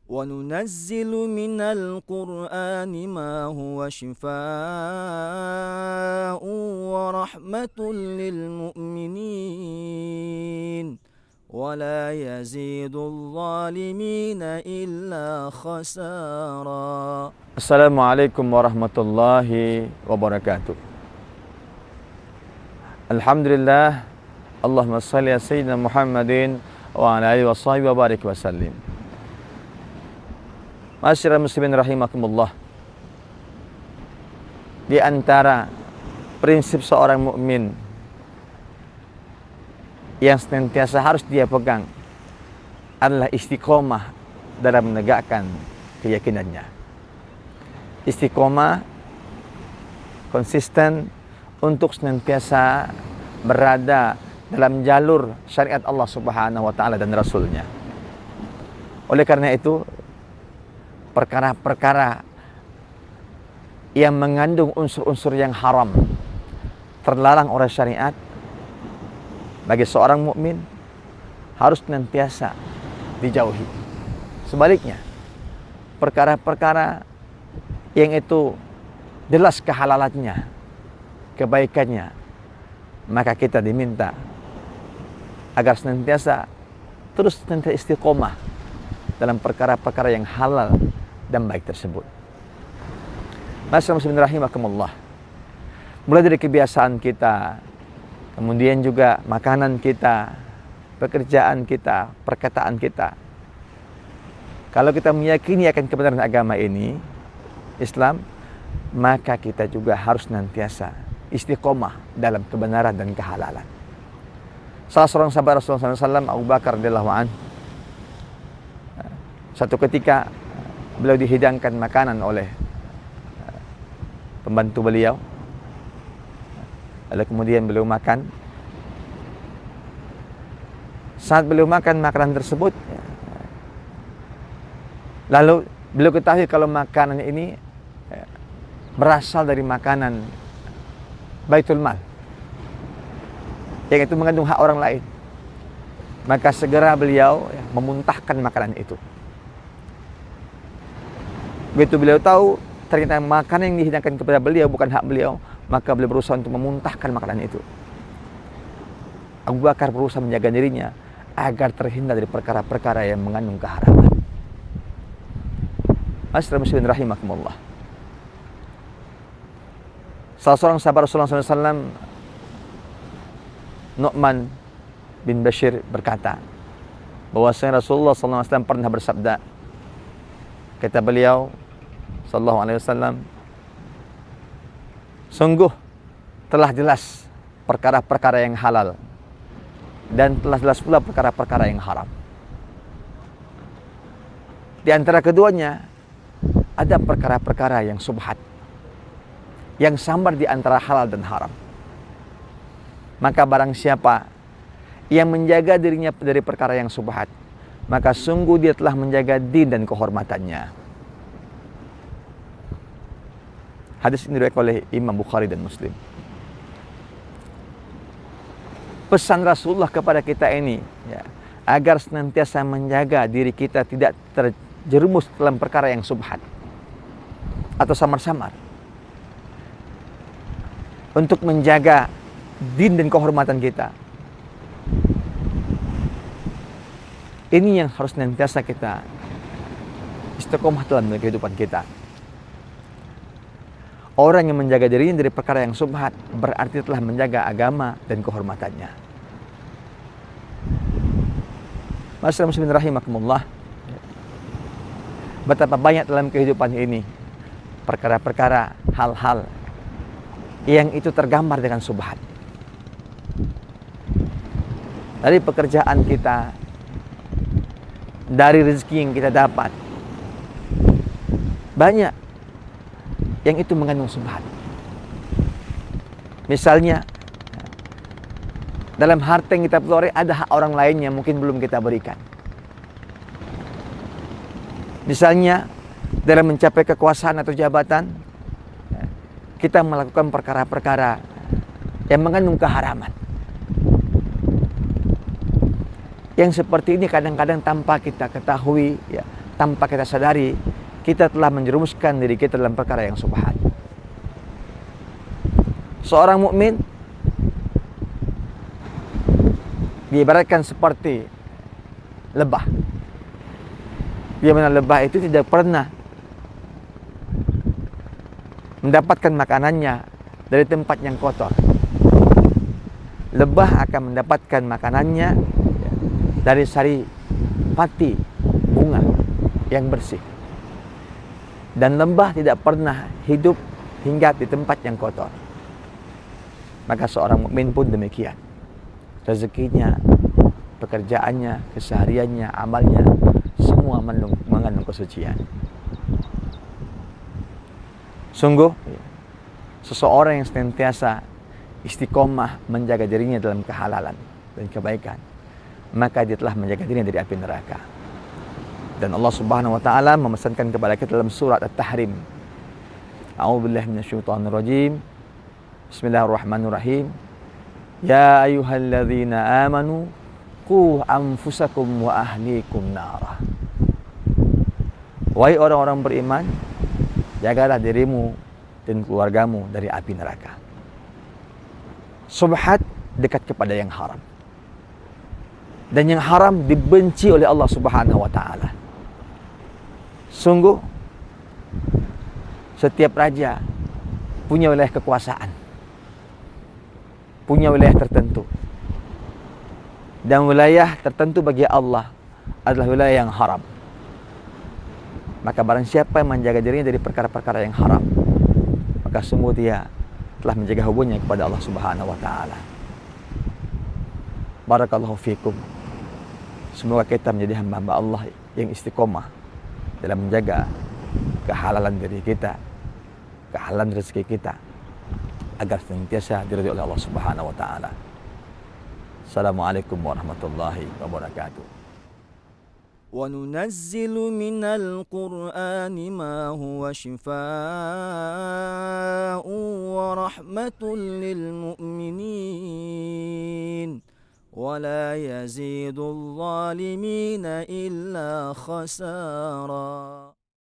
وننزل من القرآن ما هو شفاء ورحمة للمؤمنين ولا يزيد الظالمين إلا خسارا. Assalamualaikum warahmatullahi wabarakatuh. Alhamdulillah, Allahumma salli ala sayyidina Muhammadin wa ala alihi wa sahbihi wa barik wa sallim. Ma'asyiral muslimin rahimakumullah. Di antara prinsip seorang mukmin yang senantiasa harus dia pegang adalah istiqomah dalam menegakkan keyakinannya. Istiqomah, konsisten untuk senantiasa berada dalam jalur syariat Allah Subhanahu wa taala dan Rasulnya. Oleh karena itu, perkara-perkara yang mengandung unsur-unsur yang haram, terlarang oleh syariat, bagi seorang mukmin harus senantiasa dijauhi. Sebaliknya, perkara-perkara yang itu jelas kehalalannya, kebaikannya, maka kita diminta agar senantiasa istiqomah dalam perkara-perkara yang halal dan baik tersebut. Masyaallah muslimin rahimakumullah. Mulai dari kebiasaan kita, kemudian juga makanan kita, pekerjaan kita, perkataan kita. Kalau kita meyakini akan kebenaran agama ini, Islam, maka kita juga harus nantiasa istiqomah dalam kebenaran dan kehalalan. Salah seorang sahabat Rasulullah SAW, Abu Bakar radhiyallahu anhu, satu ketika beliau dihidangkan makanan oleh pembantu beliau. Lalu kemudian beliau makan. Saat beliau makan makanan tersebut, lalu beliau ketahui kalau makanan ini berasal dari makanan Baitul Mal, yang itu mengandung hak orang lain. Maka segera beliau memuntahkan makanan itu. Begitu beliau tahu ternyata makanan yang dihidangkan kepada beliau bukan hak beliau, maka beliau berusaha untuk memuntahkan makanan itu. Abu Bakar berusaha menjaga dirinya agar terhindar dari perkara-perkara yang mengandung keharaman. Masyaallah muslimin rahimakumullah. Salah seorang sahabat Rasulullah SAW, Nu'man bin Bashir, berkata bahwasanya Rasulullah SAW pernah bersabda, kata beliau sallallahu alaihi wasallam, sungguh telah jelas perkara-perkara yang halal dan telah jelas pula perkara-perkara yang haram. Di antara keduanya ada perkara-perkara yang subhat, yang samar di antara halal dan haram. Maka barang siapa yang menjaga dirinya dari perkara yang subhat, maka sungguh dia telah menjaga din dan kehormatannya. Hadis ini diriwayatkan oleh Imam Bukhari dan Muslim. Pesan Rasulullah kepada kita ini, agar senantiasa menjaga diri kita tidak terjerumus dalam perkara yang subhat atau samar-samar, untuk menjaga din dan kehormatan kita. Ini yang harus senantiasa kita istiqomah dalam kehidupan kita. Orang yang menjaga dirinya dari perkara yang subhat berarti telah menjaga agama dan kehormatannya. Masyaallah muslimin rahimakumullah. Betapa banyak dalam kehidupan ini perkara-perkara, hal-hal yang itu tergambar dengan subhat. Dari pekerjaan kita, dari rezeki yang kita dapat, banyak yang itu mengandung subhat. Misalnya, dalam harta yang kita peroleh ada hak orang lain yang mungkin belum kita berikan. Misalnya, dalam mencapai kekuasaan atau jabatan, kita melakukan perkara-perkara yang mengandung keharaman. Yang seperti ini kadang-kadang tanpa kita ketahui, tanpa kita sadari, kita telah menjerumuskan diri kita dalam perkara yang subhat. Seorang mukmin diibaratkan seperti lebah. Dia mana lebah itu tidak pernah mendapatkan makanannya dari tempat yang kotor. Lebah akan mendapatkan makanannya dari sari pati bunga yang bersih. Dan lebah tidak pernah hidup hinggap di tempat yang kotor. Maka seorang mukmin pun demikian. Rezekinya, pekerjaannya, kesehariannya, amalnya, semua mengandung kesucian. Sungguh, seseorang yang senantiasa istiqomah menjaga dirinya dalam kehalalan dan kebaikan, maka dia telah menjaga dirinya dari api neraka. Dan Allah Subhanahu wa taala memesankan kepada kita dalam surat At-Tahrim. A'udzubillahi minasyaitonirrajim. Bismillahirrahmanirrahim. Ya ayyuhalladzina amanu qu anfusakum wa ahlikum nara. Wahai orang-orang beriman, jagalah dirimu dan keluargamu dari api neraka. Subhat dekat kepada yang haram. Dan yang haram dibenci oleh Allah Subhanahu wa taala. Sungguh setiap raja punya wilayah kekuasaan, punya wilayah tertentu. Dan wilayah tertentu bagi Allah adalah wilayah yang haram. Maka barang siapa yang menjaga dirinya dari perkara-perkara yang haram, maka sungguh dia telah menjaga hubungannya kepada Allah Subhanahu wa taala. Barakallahu fikum. Semoga kita menjadi hamba-hamba Allah yang istiqomah dalam menjaga kehalalan diri kita, kehalalan rezeki kita, agar senantiasa diridhoi oleh Allah Subhanahu wa taala. Assalamualaikum warahmatullahi wabarakatuh. وننزل من القرآن ما هو شفاء ورحمة للمؤمنين ولا يزيد الظالمين إلا خسارا.